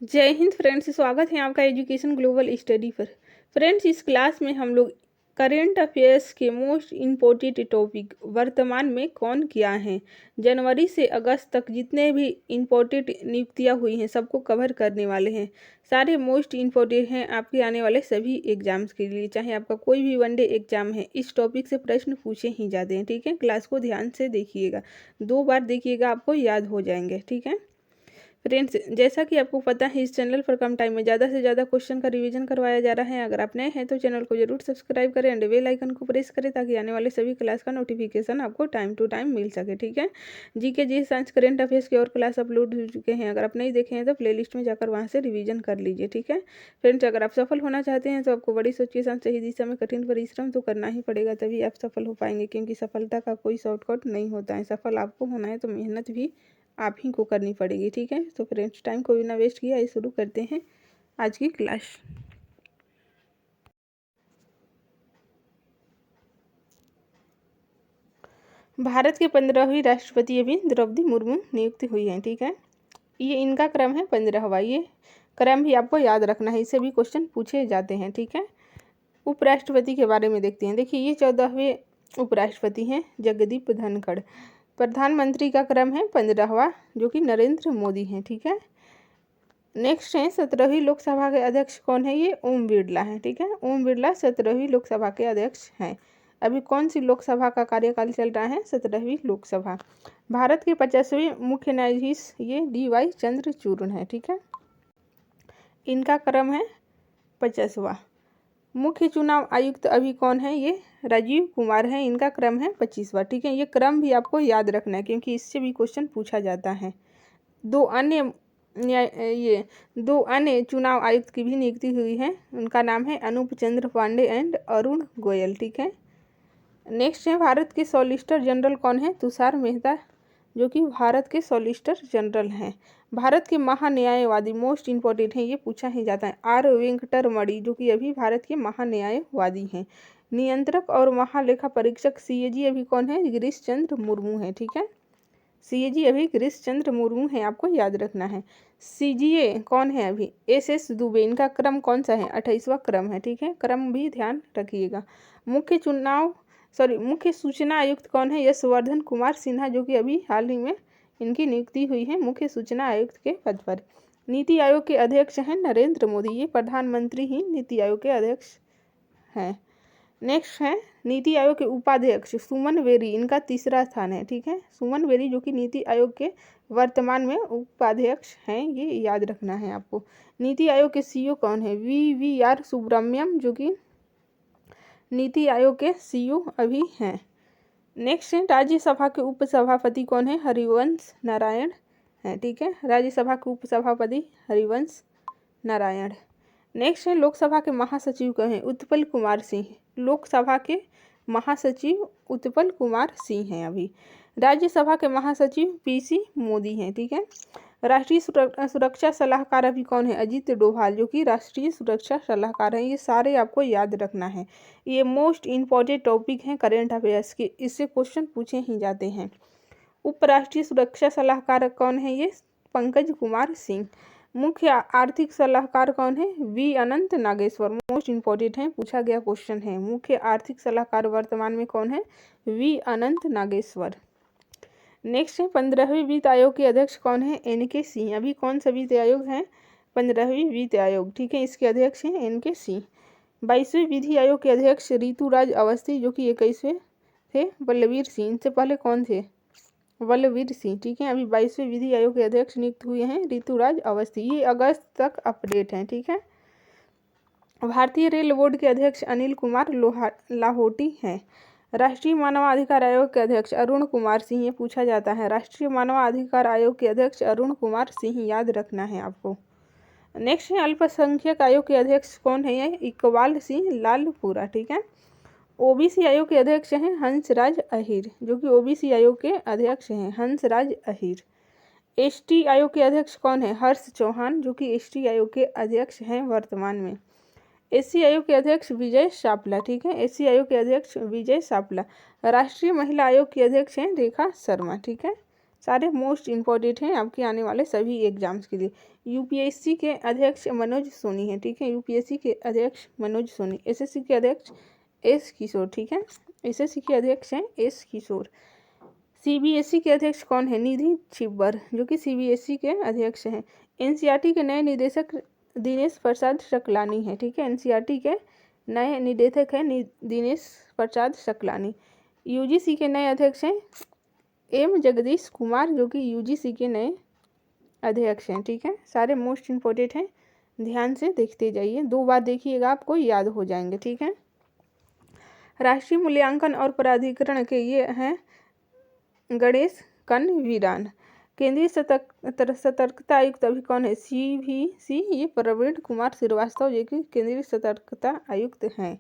जय हिंद फ्रेंड्स, स्वागत है आपका एजुकेशन ग्लोबल स्टडी पर। फ्रेंड्स, इस क्लास में हम लोग करेंट अफेयर्स के मोस्ट इम्पोर्टेंट टॉपिक वर्तमान में कौन क्या हैं, जनवरी से अगस्त तक जितने भी इम्पोर्टेंट नियुक्तियां हुई हैं सबको कवर करने वाले हैं। सारे मोस्ट इम्पोर्टेंट हैं आपके आने वाले सभी एग्जाम्स के लिए, चाहे आपका कोई भी वनडे एग्जाम है, इस टॉपिक से प्रश्न पूछे ही जाते हैं। ठीक है, क्लास को ध्यान से देखिएगा, 2 बार देखिएगा, आपको याद हो जाएंगे। ठीक है फ्रेंड्स, जैसा कि आपको पता है इस चैनल पर कम टाइम में ज़्यादा से ज़्यादा क्वेश्चन का रिवीजन करवाया जा रहा है। अगर आप नए हैं तो चैनल को जरूर सब्सक्राइब करें एंड बेल आइकन को प्रेस करें ताकि आने वाले सभी क्लास का नोटिफिकेशन आपको टाइम टू टाइम मिल सके। ठीक है, जीके जी साइंस करेंट अफेयर्स की और क्लास अपलोड हो चुके हैं। अगर आप नहीं देखे हैं तो प्लेलिस्ट में जाकर वहाँ से रिवीजन कर लीजिए। ठीक है फ्रेंड्स, अगर आप सफल होना चाहते हैं तो आपको बड़ी सोच के साथ सही दिशा में कठिन परिश्रम तो करना ही पड़ेगा, तभी आप सफल हो पाएंगे, क्योंकि सफलता का कोई शॉर्टकट नहीं होता है। सफल आपको होना है तो मेहनत भी आप ही को करनी पड़ेगी। ठीक है, तो फ्रेंड्स टाइम को बिना वेस्ट किया शुरू करते हैं आज की क्लास। भारत के 15वीं राष्ट्रपति अभी द्रौपदी मुर्मू नियुक्त हुई हैं। ठीक है, ये इनका क्रम है 15वां। ये क्रम भी आपको याद रखना है, इससे भी क्वेश्चन पूछे जाते हैं। ठीक है, उपराष्ट्रपति के बारे में देखते हैं। देखिए, ये 14वें उपराष्ट्रपति हैं जगदीप धनखड़। प्रधानमंत्री का क्रम है 15वां, जो कि नरेंद्र मोदी हैं। ठीक है, नेक्स्ट है 17वीं लोकसभा के अध्यक्ष कौन है, ये ओम बिरला है। ठीक है, ओम बिरला 17वीं लोकसभा के अध्यक्ष हैं। अभी कौन सी लोकसभा का कार्यकाल चल रहा है, 17वीं लोकसभा। भारत के 50वें मुख्य न्यायाधीश ये DY चंद्रचूड़ है। ठीक है, इनका क्रम है 50वां। मुख्य चुनाव आयुक्त अभी कौन है, ये राजीव कुमार है। इनका क्रम है 25वां। ठीक है, ये क्रम भी आपको याद रखना है क्योंकि इससे भी क्वेश्चन पूछा जाता है। ये दो अन्य चुनाव आयुक्त की भी नियुक्ति हुई है। उनका नाम है अनूप चंद्र पांडे एंड अरुण गोयल। ठीक है, नेक्स्ट है भारत के सॉलिसिटर जनरल कौन है, तुषार मेहता, जो कि भारत के सॉलिसिटर जनरल हैं। भारत के महान्यायवादी मोस्ट इम्पोर्टेंट है, ये पूछा ही जाता है, R वेंकटरमणि, जो कि अभी भारत के महान्यायवादी हैं। नियंत्रक और महालेखा परीक्षक CAG अभी कौन है, गिरीश चंद्र मुर्मू है। ठीक है, CAG अभी गिरीश चंद्र मुर्मू है, आपको याद रखना है। CGA कौन है अभी, SS दुबे। इनका क्रम कौन सा है, 28वां क्रम है। ठीक है, क्रम भी ध्यान रखिएगा। मुख्य सूचना आयुक्त कौन है, यशवर्धन कुमार सिन्हा, जो कि अभी हाल ही में इनकी नियुक्ति हुई है मुख्य सूचना आयुक्त के पद पर। नीति आयोग के अध्यक्ष हैं नरेंद्र मोदी, ये प्रधानमंत्री ही नीति आयोग के अध्यक्ष हैं। नेक्स्ट है नीति आयोग के उपाध्यक्ष सुमन बेरी, इनका 3रा स्थान है। ठीक है, सुमन बेरी जो कि नीति आयोग के वर्तमान में उपाध्यक्ष हैं, ये याद रखना है आपको। नीति आयोग के CEO कौन है, VVR सुब्रमण्यम, जो कि नीति आयोग के CEO अभी हैं। नेक्स्ट है राज्यसभा के उपसभापति कौन है, हरिवंश नारायण है। ठीक है, राज्यसभा के उपसभापति हरिवंश नारायण। नेक्स्ट है लोकसभा के महासचिव कौन है, उत्पल कुमार सिंह। लोकसभा के महासचिव उत्पल कुमार सिंह हैं अभी। राज्यसभा के महासचिव PC मोदी हैं। ठीक है, राष्ट्रीय सुरक्षा सलाहकार अभी कौन है, अजीत डोभाल, जो कि राष्ट्रीय सुरक्षा सलाहकार हैं। ये सारे आपको याद रखना है, ये मोस्ट इम्पॉर्टेंट टॉपिक हैं करेंट अफेयर्स के, इससे क्वेश्चन पूछे ही जाते हैं। उपराष्ट्रीय सुरक्षा सलाहकार कौन है, ये पंकज कुमार सिंह। मुख्य आर्थिक सलाहकार कौन है, V अनंत नागेश्वर। मोस्ट इम्पोर्टेंट है, पूछा गया क्वेश्चन है। मुख्य आर्थिक सलाहकार वर्तमान में कौन है, V अनंत नागेश्वर। नेक्स्ट है 15वीं वित्त आयोग के अध्यक्ष कौन है, NK सिंह। अभी कौन सा वित्त आयोग है, 15वीं वित्त आयोग। ठीक है, इसके अध्यक्ष हैं NK सिंह। 22वें विधि आयोग के अध्यक्ष ऋतुराज अवस्थी, जो कि 21वें थे बलबीर सिंह। इनसे पहले कौन थे, बलबीर सिंह। ठीक है, अभी 22वें विधि आयोग के अध्यक्ष नियुक्त हुए हैं ऋतुराज अवस्थी, ये अगस्त तक अपडेट हैं। ठीक है, भारतीय रेल बोर्ड के अध्यक्ष अनिल कुमार लाहोटी हैं। राष्ट्रीय मानवाधिकार आयोग के अध्यक्ष अरुण कुमार सिंह, ये पूछा जाता है। राष्ट्रीय मानवाधिकार आयोग के अध्यक्ष अरुण कुमार सिंह, याद रखना है आपको। नेक्स्ट है अल्पसंख्यक आयोग के अध्यक्ष कौन है, ये इकबाल सिंह लालपुरा। ठीक है, OBC आयोग के अध्यक्ष हैं हंसराज अहीर, जो कि OBC आयोग के अध्यक्ष हैं हंसराज अहीर। ST आयोग के अध्यक्ष कौन है, हर्ष चौहान, जो कि ST आयोग के अध्यक्ष हैं वर्तमान में। SC आयोग के अध्यक्ष विजय शापला। ठीक है, SC आयोग के अध्यक्ष विजय शापला। राष्ट्रीय महिला आयोग के अध्यक्ष हैं रेखा शर्मा। ठीक है, सारे मोस्ट इम्पोर्टेंट हैं आपके आने वाले सभी एग्जाम्स के लिए। यूपीएससी के अध्यक्ष मनोज सोनी हैं, ठीक है, यूपीएससी के अध्यक्ष मनोज सोनी। एसएससी के अध्यक्ष एस किशोर, ठीक है, एसएससी के अध्यक्ष हैं एस किशोर। सीबीएसई के अध्यक्ष कौन है? निधि छिब्बर, जो कि सीबीएसई के अध्यक्ष हैं। एनसीईआरटी के नए निदेशक दिनेश प्रसाद शकलानी है, ठीक है, एनसीईआरटी के नए निदेशक हैं दिनेश प्रसाद शकलानी। यूजीसी के नए अध्यक्ष हैं एम जगदीश कुमार, जो कि यूजीसी के नए अध्यक्ष हैं, ठीक है। सारे मोस्ट इम्पोर्टेंट हैं, ध्यान से देखते जाइए, 2 बार देखिएगा आपको याद हो जाएंगे, ठीक है। राष्ट्रीय मूल्यांकन और प्राधिकरण के ये हैं गणेश कनवीरान। केंद्रीय सतर्कता आयुक्त अभी कौन है? सीवीसी, ये प्रवीण कुमार श्रीवास्तव, जो कि केंद्रीय सतर्कता आयुक्त हैं।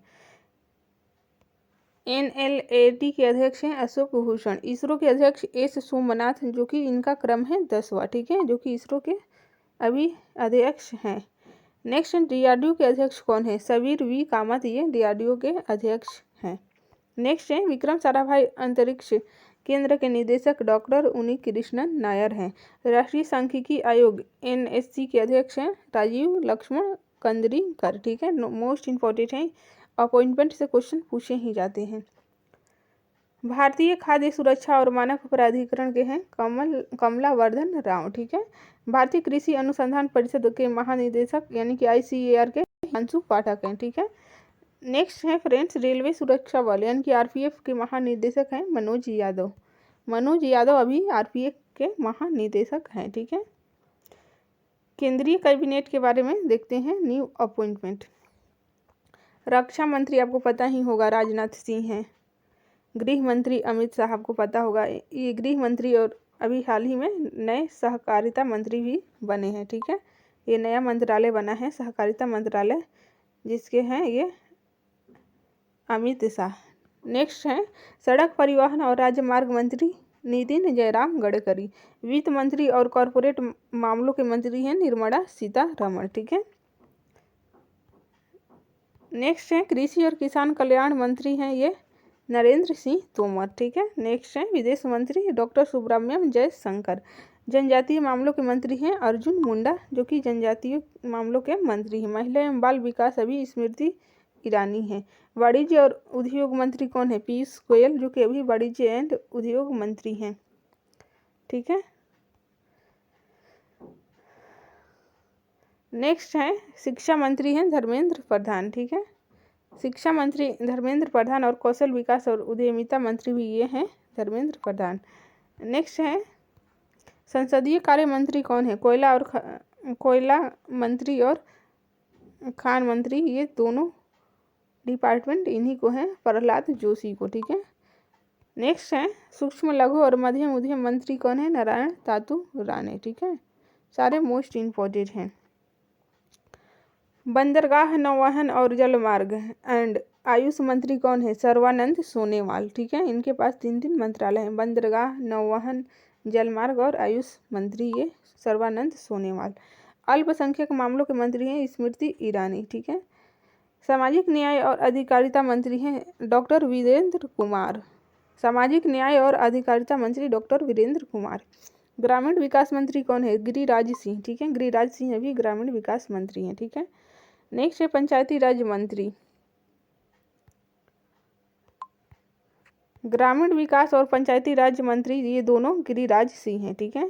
एनएलएटी के अध्यक्ष हैं अशोक भूषण। इसरो के अध्यक्ष एस सोमनाथ, जो कि इनका क्रम है 10वां, ठीक है, जो कि इसरो के अभी अध्यक्ष हैं। नेक्स्ट डीआरडीओ के अध्यक्ष कौन है? सबीर वी कामत, ये डीआरडीओ के अध्यक्ष हैं। नेक्स्ट है विक्रम साराभाई अंतरिक्ष केंद्र के निदेशक डॉक्टर उनी कृष्णन नायर हैं। राष्ट्रीय सांख्यिकी आयोग एनएससी के अध्यक्ष हैं राजीव लक्ष्मण कंद्रीकर, ठीक है, मोस्ट इम्पोर्टेंट है, अपॉइंटमेंट से क्वेश्चन पूछे ही जाते हैं। भारतीय खाद्य सुरक्षा और मानक प्राधिकरण के हैं कमलावर्धन राव, ठीक है। भारतीय कृषि अनुसंधान परिषद के महानिदेशक यानी कि आईसीएआर के हिमांशु पाठक हैं, ठीक है। नेक्स्ट है फ्रेंड्स रेलवे सुरक्षा बल यानी कि आरपीएफ के महानिदेशक हैं मनोज यादव। मनोज यादव अभी आरपीएफ के महानिदेशक हैं, ठीक है। केंद्रीय कैबिनेट के बारे में देखते हैं, न्यू अपॉइंटमेंट। रक्षा मंत्री आपको पता ही होगा राजनाथ सिंह हैं। गृह मंत्री अमित शाह आपको पता होगा, ये गृह मंत्री, और अभी हाल ही में नए सहकारिता मंत्री भी बने हैं, ठीक है। ये नया मंत्रालय बना है सहकारिता मंत्रालय, जिसके हैं ये अमित शाह। नेक्स्ट है सड़क परिवहन और राजमार्ग मंत्री नितिन जयराम गडकरी। वित्त मंत्री और कॉरपोरेट मामलों के मंत्री हैं निर्मला सीतारमण, ठीक है। नेक्स्ट है कृषि और किसान कल्याण मंत्री हैं ये नरेंद्र सिंह तोमर, ठीक है। नेक्स्ट है विदेश मंत्री डॉक्टर सुब्रमण्यम जयशंकर। जनजातीय मामलों के मंत्री हैं अर्जुन मुंडा, जो कि जनजातीय मामलों के मंत्री हैं। महिला एवं बाल विकास अभी स्मृति ईरानी हैं। वाणिज्य और उद्योग मंत्री कौन है? पीयूष गोयल, जो कि अभी वाणिज्य एंड उद्योग मंत्री हैं, ठीक है। नेक्स्ट है शिक्षा मंत्री हैं धर्मेंद्र प्रधान, ठीक है। शिक्षा मंत्री धर्मेंद्र प्रधान और कौशल विकास और उद्यमिता मंत्री भी ये हैं धर्मेंद्र प्रधान। नेक्स्ट है संसदीय कार्य मंत्री कौन है? कोयला मंत्री और खान मंत्री, ये दोनों डिपार्टमेंट इन्हीं को हैं, प्रहलाद जोशी को, ठीक है। नेक्स्ट है सूक्ष्म लघु और मध्यम उद्यम मंत्री कौन है? नारायण तातू राणे, ठीक है। सारे मोस्ट इम्पोर्टेंट हैं। बंदरगाह नौवहन और जलमार्ग एंड आयुष मंत्री कौन है? सर्बानंद सोनोवाल, ठीक है। इनके पास 3 मंत्रालय हैं, बंदरगाह, नौवहन, जलमार्ग और आयुष मंत्री ये सर्बानंद सोनोवाल। अल्पसंख्यक मामलों के मंत्री हैं स्मृति ईरानी, ठीक है। सामाजिक न्याय और अधिकारिता मंत्री हैं डॉक्टर वीरेंद्र कुमार। सामाजिक न्याय और अधिकारिता मंत्री डॉक्टर वीरेंद्र कुमार। ग्रामीण विकास मंत्री कौन है? गिरिराज सिंह, ठीक है। गिरिराज सिंह अभी ग्रामीण विकास मंत्री हैं, ठीक है। नेक्स्ट है पंचायती राज मंत्री। ग्रामीण विकास और पंचायती राज मंत्री ये दोनों गिरिराज सिंह हैं, ठीक है।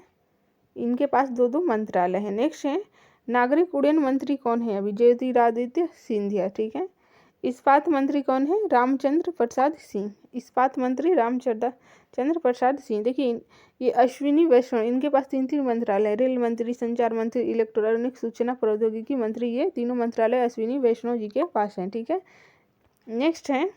इनके पास 2 मंत्रालय हैं। नेक्स्ट है नागरिक उड्डयन मंत्री कौन है? अभी ज्योतिरादित्य सिंधिया, ठीक है। इस्पात मंत्री कौन है? रामचंद्र प्रसाद सिंह। इस्पात मंत्री रामचंद्र प्रसाद सिंह। देखिए ये अश्विनी वैष्णव, इनके पास 3 मंत्रालय, रेल मंत्री, संचार मंत्री, इलेक्ट्रॉनिक सूचना प्रौद्योगिकी मंत्री, ये तीनों मंत्रालय अश्विनी वैष्णव जी के पास हैं, ठीक है। नेक्स्ट है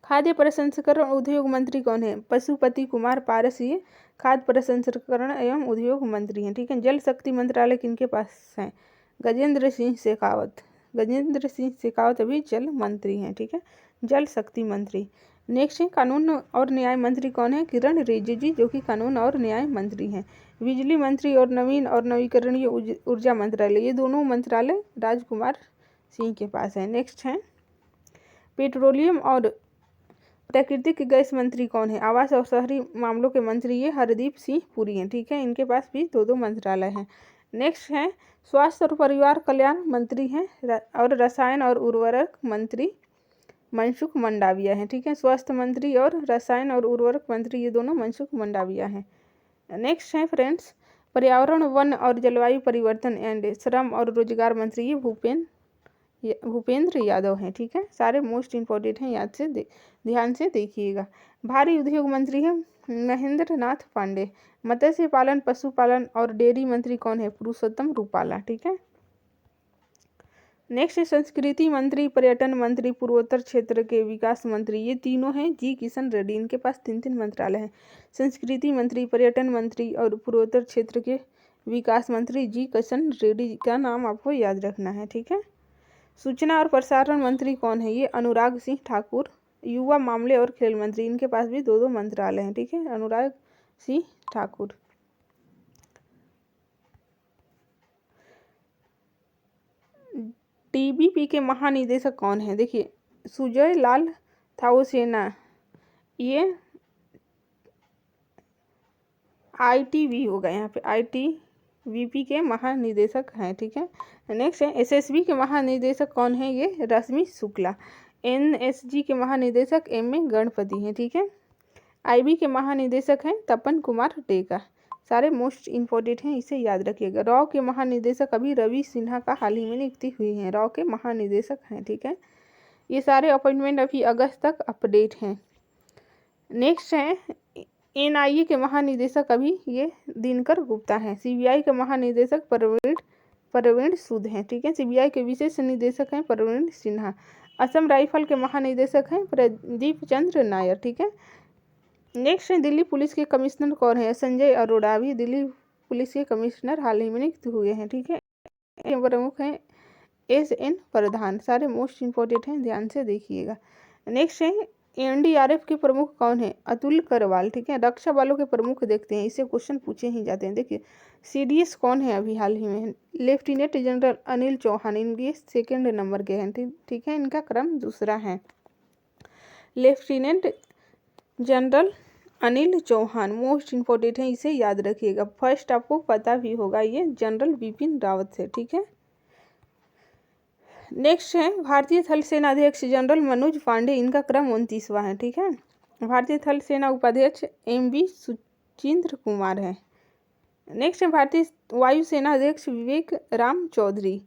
खाद्य प्रसंस्करण उद्योग मंत्री कौन है? पशुपति कुमार पारस, ये खाद्य प्रसंस्करण एवं उद्योग मंत्री हैं, ठीक है। जल शक्ति मंत्रालय किनके पास है? गजेंद्र सिंह शेखावत। गजेंद्र सिंह शेखावत अभी जल मंत्री हैं, ठीक है, जल शक्ति मंत्री। नेक्स्ट है कानून और न्याय मंत्री कौन है? किरण रिजिजू, जो कि कानून और न्याय मंत्री हैं। बिजली मंत्री और नवीन और नवीकरणीय ऊर्जा मंत्रालय, ये दोनों मंत्रालय राजकुमार सिंह के पास है। नेक्स्ट है पेट्रोलियम और प्राकृतिक गैस मंत्री कौन है? आवास और शहरी मामलों के मंत्री ये हरदीप सिंह पुरी हैं, ठीक है। इनके पास भी दो मंत्रालय हैं। नेक्स्ट है स्वास्थ्य और परिवार कल्याण मंत्री हैं और रसायन और उर्वरक मंत्री मनसुख मंडाविया हैं, ठीक है। स्वास्थ्य मंत्री और रसायन और उर्वरक मंत्री ये दोनों मनसुख मंडाविया हैं। नेक्स्ट है फ्रेंड्स पर्यावरण वन और जलवायु परिवर्तन एंड श्रम और रोजगार मंत्री ये भूपेंद्र यादव हैं, ठीक है। सारे मोस्ट इंपॉर्टेंट हैं, याद से ध्यान से देखिएगा। भारी उद्योग मंत्री हैं महेंद्र नाथ पांडे। मत्स्य पालन पशुपालन और डेयरी मंत्री कौन है? पुरुषोत्तम रूपाला, ठीक है। नेक्स्ट है संस्कृति मंत्री पर्यटन मंत्री पूर्वोत्तर क्षेत्र के विकास मंत्री ये तीनों हैं जी किशन रेड्डी। इनके पास तीन मंत्रालय हैं, संस्कृति मंत्री पर्यटन मंत्री और पूर्वोत्तर क्षेत्र के विकास मंत्री जी किशन रेड्डी का नाम आपको याद रखना है, ठीक है। सूचना और प्रसारण मंत्री कौन है? ये अनुराग सिंह ठाकुर। युवा मामले और खेल मंत्री इनके पास भी दो मंत्रालय हैं, ठीक है, अनुराग सिंह ठाकुर। टीबीपी के महानिदेशक कौन है? देखिए सुजय लाल थाउसेना, ये ITV होगा, यहाँ पे ITVP के महानिदेशक हैं, ठीक है। नेक्स्ट है SSB के महानिदेशक कौन है? ये रश्मि शुक्ला। NSG के महानिदेशक MA गणपति हैं, ठीक है। IB के महानिदेशक हैं तपन कुमार टेका। सारे मोस्ट इंपॉर्टेंट हैं, इसे याद रखिएगा। रॉ के महानिदेशक अभी रवि सिन्हा का हाल ही में नियुक्ति हुई है, रॉ के महानिदेशक हैं, ठीक है। ये सारे अपॉइंटमेंट अभी अगस्त तक अपडेट हैं। नेक्स्ट है NIA के महानिदेशक अभी ये दिनकर गुप्ता हैं। CBI के महानिदेशक प्रवीण सूद हैं, ठीक है। CBI के विशेष निदेशक हैं प्रवीण सिन्हा। असम राइफल के महानिदेशक हैं प्रदीप चंद्र नायर, ठीक है। नेक्स्ट है दिल्ली पुलिस के कमिश्नर कौन है? संजय अरोड़ा। भी दिल्ली पुलिस के कमिश्नर हाल ही में नियुक्त हुए हैं, ठीक है। प्रमुख हैं SN प्रधान। सारे मोस्ट इंपॉर्टेंट हैं, ध्यान से देखिएगा। नेक्स्ट है NDRF के प्रमुख कौन है? अतुल करवाल, ठीक है। रक्षा बलों के प्रमुख देखते हैं, इससे क्वेश्चन पूछे ही जाते हैं। देखिए CDS कौन है अभी हाल ही में? Lieutenant general Anil Chauhan. इनके सेकेंड नंबर के हैं, ठीक है, इनका क्रम दूसरा है। Lieutenant general Anil Chauhan most important है, इसे याद रखिएगा। फर्स्ट आपको पता भी होगा, ये जनरल बिपिन रावत है, ठीक है। नेक्स्ट है भारतीय थल सेना अध्यक्ष जनरल मनोज पांडे। इनका क्रम 29वां है, ठीक है। भारतीय थल सेना उपाध्यक्ष MV सुचिंद्र कुमार है। नेक्स्ट है भारतीय वायुसेना अध्यक्ष विवेक राम चौधरी।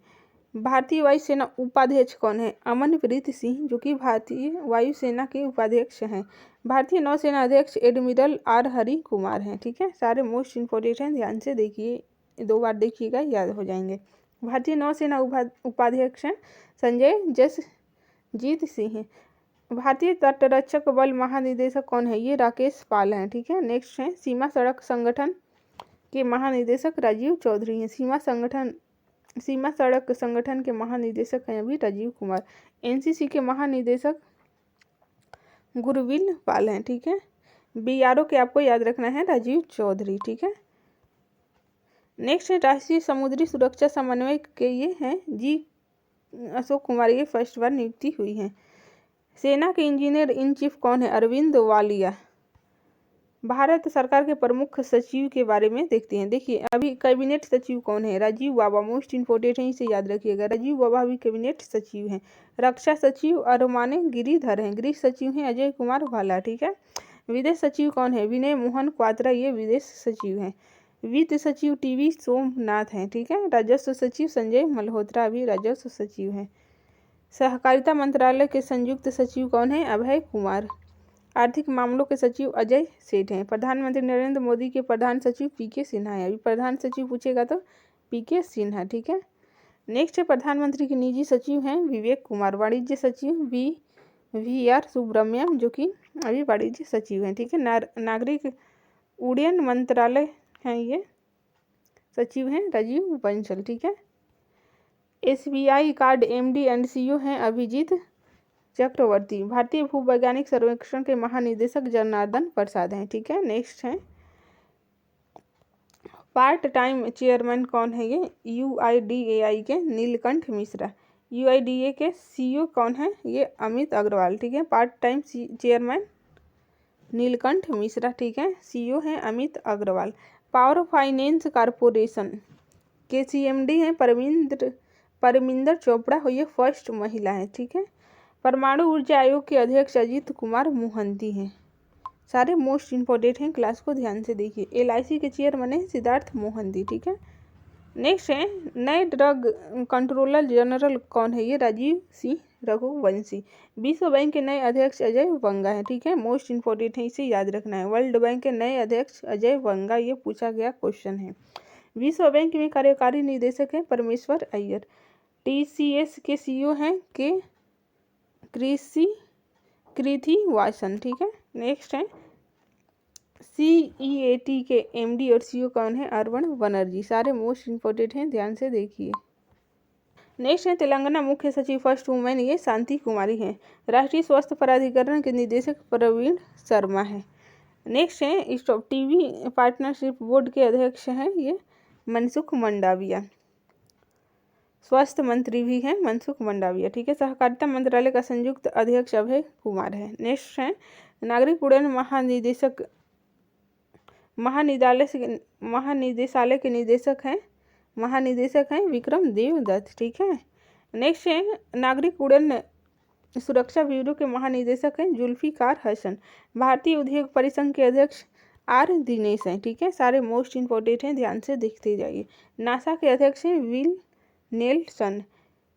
भारतीय वायुसेना उपाध्यक्ष कौन है? अमनप्रीत सिंह, जो कि भारतीय वायुसेना के उपाध्यक्ष हैं। भारतीय नौसेना अध्यक्ष एडमिरल R हरि कुमार हैं, ठीक है। सारे मोस्ट इंपॉर्टेंट हैं, ध्यान से देखिए, 2 बार देखिएगा, याद हो जाएंगे। भारतीय नौसेना उपाध्यक्ष हैं संजय जसजीत सिंह हैं। भारतीय तटरक्षक बल महानिदेशक कौन है? ये राकेश पाल हैं, ठीक है। नेक्स्ट है सीमा सड़क संगठन के महानिदेशक राजीव चौधरी हैं। सीमा सड़क संगठन के महानिदेशक हैं अभी राजीव कुमार। NCC के महानिदेशक गुरविल पाल हैं, ठीक है। BRO के आपको याद रखना है राजीव चौधरी, ठीक है। नेक्स्ट है राष्ट्रीय समुद्री सुरक्षा समन्वयक के ये हैं जी अशोक कुमार, ये फर्स्ट बार नियुक्ति हुई है। सेना के इंजीनियर इन चीफ कौन है? अरविंद वालिया। भारत सरकार के प्रमुख सचिव के बारे में देखते हैं। देखिए अभी कैबिनेट सचिव कौन है? राजीव बाबा। मोस्ट इंपोर्टेंट है, इसे याद रखिएगा। राजीव बाबा अभी कैबिनेट सचिव हैं। रक्षा सचिव अरमाने गिरिधर हैं। गृह सचिव हैं अजय कुमार भाला, ठीक है। विदेश सचिव कौन है? विनय मोहन क्वात्रा, ये विदेश सचिव हैं। वित्त सचिव TV सोमनाथ हैं, ठीक है। राजस्व सचिव संजय मल्होत्रा भी राजस्व सचिव हैं। सहकारिता मंत्रालय के संयुक्त सचिव कौन है? अभय कुमार। आर्थिक मामलों के सचिव अजय सेठ हैं। प्रधानमंत्री नरेंद्र मोदी के प्रधान सचिव PK सिन्हा है। अभी प्रधान सचिव पूछेगा तो PK सिन्हा, ठीक है। नेक्स्ट है प्रधानमंत्री के निजी सचिव हैं विवेक कुमार। वाणिज्य सचिव VR सुब्रमण्यम, जो कि अभी वाणिज्य सचिव हैं, ठीक है। नागरिक उड्डयन मंत्रालय हैं, ये सचिव हैं राजीव बंसल, ठीक है। SBI card MD and CEO हैं अभिजीत चक्रवर्ती। भारतीय भूवैज्ञानिक सर्वेक्षण के महानिदेशक जनार्दन प्रसाद हैं, ठीक है। नेक्स्ट है पार्ट टाइम चेयरमैन कौन है? ये UIDAI के नीलकंठ मिश्रा। UIDA के CEO कौन है? ये अमित अग्रवाल, ठीक है। Part time chairman Neelkanth Mishra, ठीक है। CEO है Amit Agrawal. Power finance corporation के CMD हैं परमिंदर चोपड़ा, ये फर्स्ट महिला है, ठीक है। परमाणु ऊर्जा आयोग के अध्यक्ष अजीत कुमार मोहंती हैं। सारे मोस्ट इंपॉर्टेंट हैं, क्लास को ध्यान से देखिए। LIC के चेयरमैन है सिद्धार्थ मोहंती, ठीक है। नेक्स्ट है नए ड्रग कंट्रोलर जनरल कौन है? ये राजीव सिंह रघुवंशी। विश्व बैंक के नए अध्यक्ष अजय वंगा है, ठीक है। मोस्ट इंपॉर्टेंट है, इसे याद रखना है। वर्ल्ड बैंक के नए अध्यक्ष अजय वंगा, ये पूछा गया क्वेश्चन है। विश्व बैंक में कार्यकारी निदेशक है परमेश्वर अय्यर। TCS के CEO हैं के कृथिवासन, ठीक है। नेक्स्ट है CEAT के MD और CEO कौन है? अरवण बनर्जी। सारे मोस्ट इंपॉर्टेंट हैं, ध्यान से देखिए। नेक्स्ट है तेलंगाना मुख्य सचिव फर्स्ट वुमेन, ये शांति कुमारी हैं। राष्ट्रीय स्वास्थ्य प्राधिकरण के निदेशक प्रवीण शर्मा है। नेक्स्ट है स्टॉप TV पार्टनरशिप बोर्ड के अध्यक्ष हैं ये मनसुख मंडाविया। स्वास्थ्य मंत्री भी हैं मनसुख मंडाविया, ठीक है। सहकारिता मंत्रालय का संयुक्त अध्यक्ष अभय कुमार है। नेक्स्ट है नागरिक उड्डयन महानिदेशालय के महानिदेशक हैं विक्रम देव दत्त, ठीक है। नेक्स्ट है नागरिक उड्डयन सुरक्षा ब्यूरो के महानिदेशक हैं जुल्फिकार हसन। भारतीय उद्योग परिसंघ के अध्यक्ष R दिनेश हैं, ठीक है। सारे मोस्ट इंपॉर्टेंट हैं, ध्यान से देखते जाइए। नासा के अध्यक्ष हैं विल नेल्सन।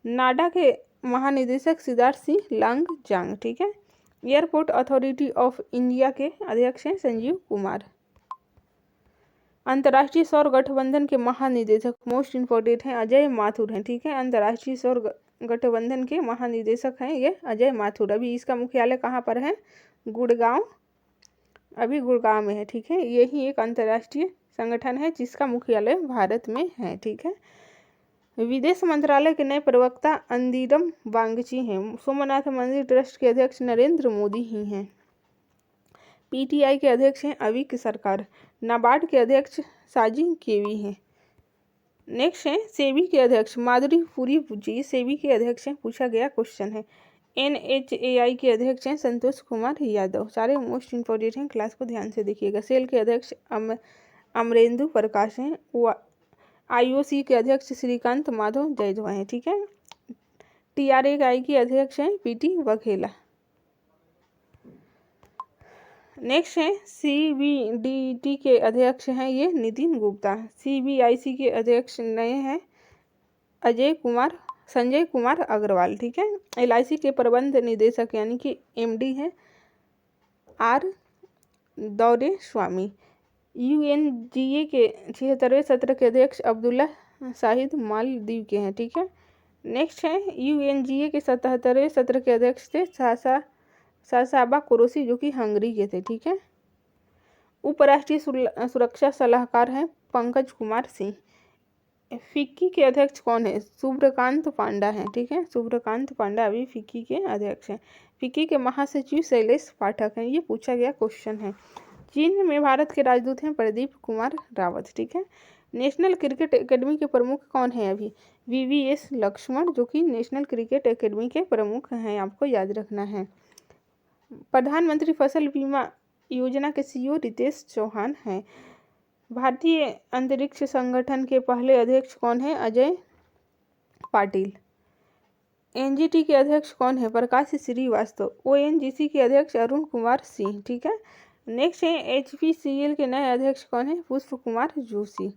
नाडा के महानिदेशक सिद्धार्थ सिंह लांगजांग, ठीक है। एयरपोर्ट अथॉरिटी ऑफ इंडिया के अध्यक्ष हैं संजीव कुमार। अंतर्राष्ट्रीय सौर गठबंधन के महानिदेशक मोस्ट इंपॉर्टेंट हैं अजय माथुर हैं, ठीक है। अंतर्राष्ट्रीय सौर गठबंधन के महानिदेशक हैं ये अजय माथुर। अभी इसका मुख्यालय कहाँ पर है? गुड़गांव, अभी गुड़गांव में है, ठीक है। यही एक अंतर्राष्ट्रीय संगठन है जिसका मुख्यालय भारत में है, ठीक है। विदेश मंत्रालय के नए प्रवक्ता अंदिरम बागची हैं। सोमनाथ मंदिर ट्रस्ट के अध्यक्ष नरेंद्र मोदी ही हैं। PTI के अध्यक्ष हैं अविक सरकार। नाबार्ड के अध्यक्ष साजी केवी हैं। नेक्स्ट है सेबी के अध्यक्ष माधुरी पुरी जी, सेबी के अध्यक्ष हैं, पूछा गया क्वेश्चन है। NHAI के अध्यक्ष हैं संतोष कुमार यादव। सारे मोस्ट इंपॉर्टेंट हैं, क्लास को ध्यान से देखिएगा। सेल के अध्यक्ष अमरेंदु प्रकाश हैं। IOC के अध्यक्ष श्रीकांत माधव जयजवा हैं, ठीक है। TRAI के अध्यक्ष हैं PT वघेला। नेक्स्ट है CBDT के अध्यक्ष हैं ये नितिन गुप्ता। CBIC के अध्यक्ष नए हैं संजय कुमार अग्रवाल, ठीक है। LIC के प्रबंध निदेशक यानी कि MD हैं R दौरे स्वामी। UNGA के 76वें सत्र के अध्यक्ष अब्दुल्ला शाहिद मालदीव के हैं, ठीक है। नेक्स्ट है UNGA के 77वें सत्र के अध्यक्ष थे सासाबा कुरोसी, जो कि हंगरी के थे, ठीक है। उपराष्ट्रीय सुरक्षा सलाहकार हैं पंकज कुमार सिंह। फिक्की के अध्यक्ष कौन है? सूर्यकांत पांडा है, ठीक है। सूर्यकांत पांडा अभी फिक्की के अध्यक्ष हैं। फिक्की के महासचिव शैलेश पाठक हैं, ये पूछा गया क्वेश्चन है। चीन में भारत के राजदूत हैं प्रदीप कुमार रावत, ठीक है। नेशनल क्रिकेट एकेडमी के प्रमुख कौन है? अभी VVS लक्ष्मण, जो कि नेशनल क्रिकेट एकेडमी के प्रमुख हैं, आपको याद रखना है। प्रधानमंत्री फसल बीमा योजना के CEO रितेश चौहान हैं। भारतीय अंतरिक्ष संगठन के पहले अध्यक्ष कौन है? अजय पाटिल। NGT के अध्यक्ष कौन है? प्रकाश श्रीवास्तव। ONGC के अध्यक्ष अरुण कुमार सिंह, ठीक है। नेक्स्ट है HPCL के नए अध्यक्ष कौन है? पुष्प कुमार जोशी।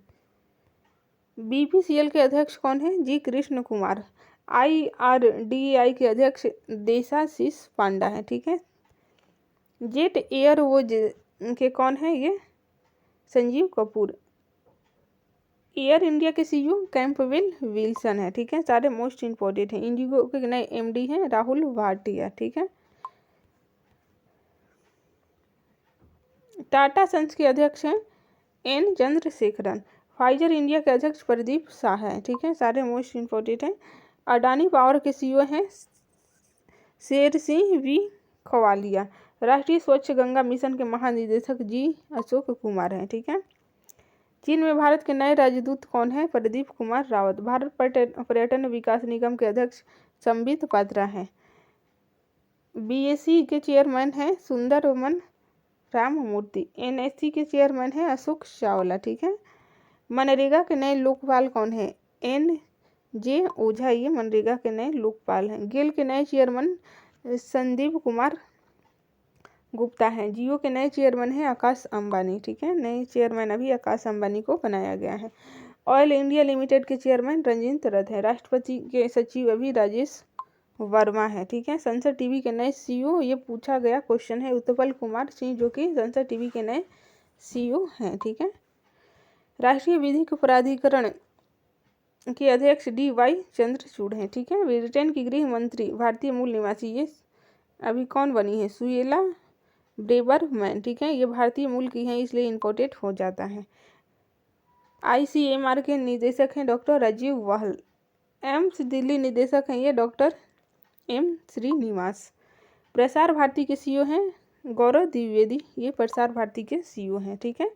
BPCL के अध्यक्ष कौन है? G कृष्ण कुमार। IRDAI के अध्यक्ष देशाशीष पांडा है, ठीक है। जेट एयरवेज के कौन है? ये संजीव कपूर। एयर इंडिया के CEO कैंपबेल विल्सन है, ठीक है। सारे मोस्ट इंपॉर्टेंट हैं। इंडिगो के नए MD हैं राहुल भाटिया, ठीक है। टाटा सन्स के अध्यक्ष हैं N चंद्रशेखरन। फाइजर इंडिया के अध्यक्ष प्रदीप शाह है, ठीक है। सारे मोस्ट इंपॉर्टेंट हैं। अडानी पावर के CEO हैं शेर सिंह V खवालिया। राष्ट्रीय स्वच्छ गंगा मिशन के महानिदेशक G अशोक कुमार हैं, ठीक है। चीन में भारत के नए राजदूत कौन है? प्रदीप कुमार रावत। भारत पर्यटन विकास निगम के अध्यक्ष संबित पात्रा हैं। बीएसई के चेयरमैन हैं सुंदरमन राममूर्ति। एनएससी के चेयरमैन हैं अशोक चावला। ठीक है। मनरेगा के नए लोकपाल कौन है? एन जे ओझा ये मनरेगा के नए लोकपाल हैं। गेल के नए चेयरमैन संदीप कुमार गुप्ता हैं। जियो के नए चेयरमैन हैं आकाश अंबानी। ठीक है। नए चेयरमैन अभी आकाश अंबानी को बनाया गया है। ऑयल इंडिया लिमिटेड के चेयरमैन रंजित रथ है। राष्ट्रपति के सचिव अभी राजेश वर्मा है। ठीक है। संसद टीवी के नए सीईओ, ये पूछा गया क्वेश्चन है, उत्पल कुमार सिंह, जो कि संसद टीवी के नए सीईओ हैं। ठीक है। राष्ट्रीय विधिक प्राधिकरण के अध्यक्ष DY चंद्रचूड़ हैं। ठीक है। ब्रिटेन की गृह मंत्री भारतीय मूल निवासी, ये अभी कौन बनी है? सुएला ब्रेबरमैन। ठीक है। ये भारतीय मूल की हैं, इसलिए इम्पोर्टेड हो जाता है। ICMR के निदेशक हैं डॉक्टर राजीव वाहल। एम्स दिल्ली निदेशक हैं ये डॉक्टर M श्रीनिवास। प्रसार भारती के सीईओ हैं गौरव द्विवेदी, ये प्रसार भारती के सीईओ हैं। ठीक है।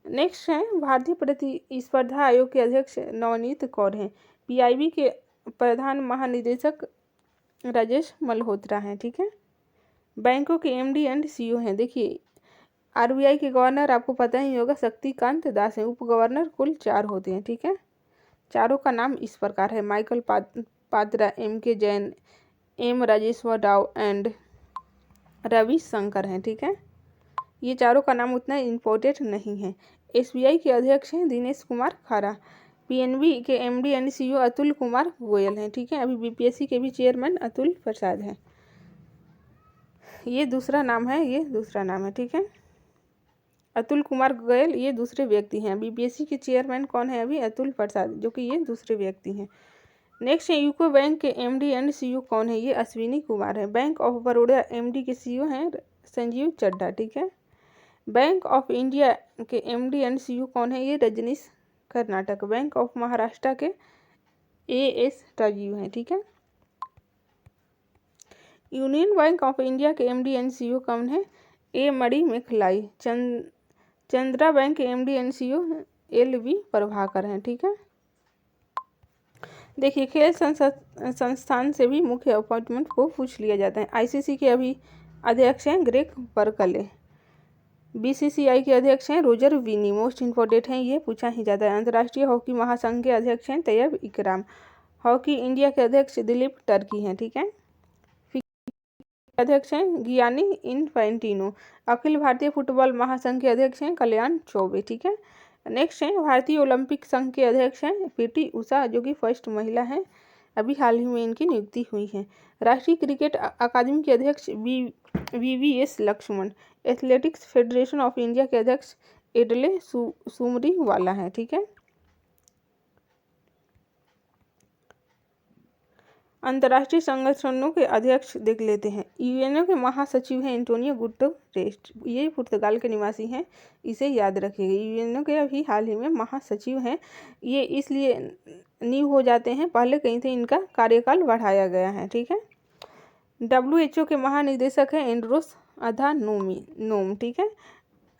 नेक्स्ट है भारतीय प्रतिस्पर्धा आयोग के अध्यक्ष नवनीत कौर हैं। PIB के प्रधान महानिदेशक राजेश मल्होत्रा हैं। ठीक है। बैंकों के MD एंड CEO हैं। देखिए RBI के गवर्नर आपको पता ही होगा शक्तिकांत दास हैं। उप गवर्नर कुल 4 होते हैं। ठीक है। चारों का नाम इस प्रकार है: Michael Patra, MK Jain, M Rajeshwar Rao and Ravi Shankar हैं। ठीक है। ये चारों का नाम उतना इम्पोर्टेंट नहीं है। SBI के अध्यक्ष हैं दिनेश कुमार खारा। PNB के MD and CEO Atul Kumar Goyal हैं। ठीक है। अभी BPSC के भी चेयरमैन अतुल प्रसाद हैं। ये दूसरा नाम है, ये दूसरा नाम है। ठीक है। अतुल कुमार गोयल ये दूसरे व्यक्ति हैं। BPSC के चेयरमैन कौन है? अभी अतुल प्रसाद, जो कि ये दूसरे व्यक्ति हैं। नेक्स्ट है यूको बैंक के MD एंड CEO कौन है? ये अश्विनी कुमार है। बैंक ऑफ बड़ौदा MD के CEO हैं संजीव चड्ढा। ठीक है। बैंक ऑफ इंडिया के MD एंड CEO कौन है? ये रजनीश कर्नाटक। बैंक ऑफ महाराष्ट्र के AS राजीव हैं। ठीक है। यूनियन बैंक ऑफ इंडिया के MD एंड CEO कौन है? A मणि मेखलाई। चंद्रा बैंक के MD and CEO LV Prabhakar हैं। ठीक है। देखिए खेल संस्थान से भी मुख्य अपॉइंटमेंट को पूछ लिया जाता है। ICC के अभी अध्यक्ष हैं ग्रेग बर्कले। BCCI के अध्यक्ष हैं रोजर विनी। मोस्ट इम्पोर्टेंट हैं, ये पूछा ही जाता है। अंतर्राष्ट्रीय हॉकी महासंघ के अध्यक्ष हैं तैयब इकराम। हॉकी इंडिया के अध्यक्ष दिलीप टर्की हैं। ठीक है। अध्यक्ष हैं गियानी इन्फेंटिनो। अखिल भारतीय फुटबॉल महासंघ के अध्यक्ष हैं कल्याण चौबे। ठीक है। नेक्स्ट है भारतीय ओलंपिक संघ के अध्यक्ष हैं PT उषा, जो कि फर्स्ट महिला हैं, अभी हाल ही में इनकी नियुक्ति हुई है। राष्ट्रीय क्रिकेट अकादमी के अध्यक्ष VVS Laxman. Athletics federation of India के अध्यक्ष एडले सुमरी वाला है। ठीक है। अंतर्राष्ट्रीय संगठनों के अध्यक्ष देख लेते हैं। UNO के महासचिव हैं एंटोनियो गुटेरेस, ये पुर्तगाल के निवासी हैं, इसे याद रखिएगा। UNO के अभी हाल ही में महासचिव हैं, ये इसलिए न्यू हो जाते हैं, पहले कहीं थे, इनका कार्यकाल बढ़ाया गया है। ठीक है। WHO के महानिदेशक हैं एंड्रोस अधानोम। ठीक है।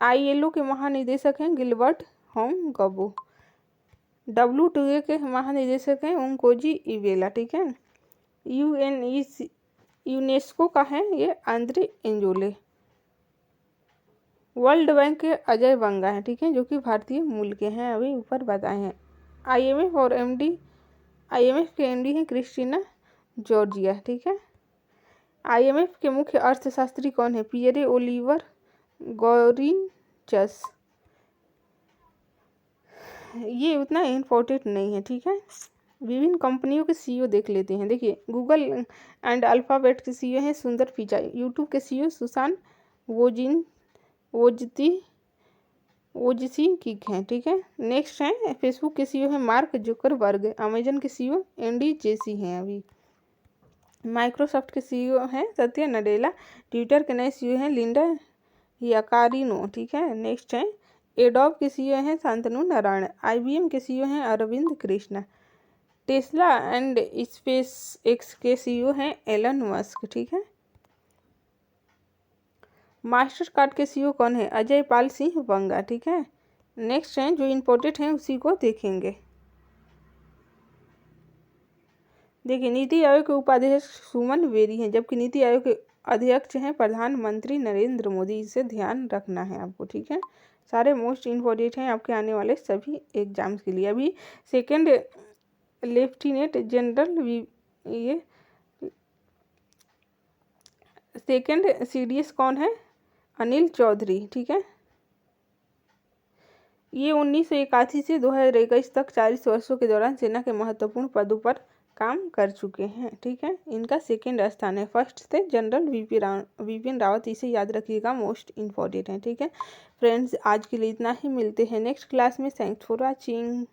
ILO के महानिदेशक हैं गिलबर्ट होमगबो। WTA के महानिदेशक हैं ओंकोजी इवेला। ठीक है। यूनेस्को का है ये आंद्रे एंजोले। वर्ल्ड बैंक के अजय बंगा हैं। ठीक है। जो कि भारतीय मूल के हैं, अभी ऊपर बताए हैं। IMF के MD हैं क्रिस्टीना जॉर्जिया। ठीक है। IMF के मुख्य अर्थशास्त्री कौन है? Pierre Olivier Gourinchas. ये उतना इम्पोर्टेंट नहीं है। ठीक है। विभिन्न कंपनियों के CEO देख लेते हैं। देखिए गूगल एंड अल्फ़ाबेट के CEO हैं सुंदर पिचाई। यूट्यूब के CEO सुशांत वोजिसी किक हैं। ठीक है। नेक्स्ट है फेसबुक के CEO हैं मार्क जुकरबर्ग। अमेजन के CEO एंडी जेसी हैं अभी। माइक्रोसॉफ्ट के CEO हैं सत्या नडेला। ट्विटर के नए CEO हैं लिंडा याकारिनो। ठीक है। नेक्स्ट है एडोब के CEO हैं शांतनु नारायण। IBM के CEO हैं Arvind Krishna. Tesla and Space X के CEO हैं एलन मस्क। ठीक है। मास्टर कार्ड के CEO कौन है? अजय पाल सिंह बंगा। ठीक है। नेक्स्ट हैं जो इम्पोर्टेंट हैं उसी को देखेंगे। देखिए, नीति आयोग के उपाध्यक्ष सुमन बेरी हैं, जबकि नीति आयोग के अध्यक्ष हैं प्रधानमंत्री नरेंद्र मोदी। इसे ध्यान रखना है आपको, ठीक है। सारे मोस्ट इम्पोर्टेंट हैं आपके आने वाले सभी एग्जाम्स के लिए। अभी सेकंड लेफ्टिनेंट जनरल ये सेकंड सीडीएस कौन है? अनिल चौधरी, ठीक है। ये 1981 से 2021 तक 40 वर्षों के दौरान सेना के महत्वपूर्ण पदों पर काम कर चुके हैं, ठीक है। इनका सेकंड स्थान है। फर्स्ट थे जनरल विपिन रावत, इसे याद रखिएगा, मोस्ट इम्पोर्टेंट है, ठीक है। फ्रेंड्स, आज के लिए इतना ही, मिलते हैं नेक्स्ट क्लास में। Thanks for watching.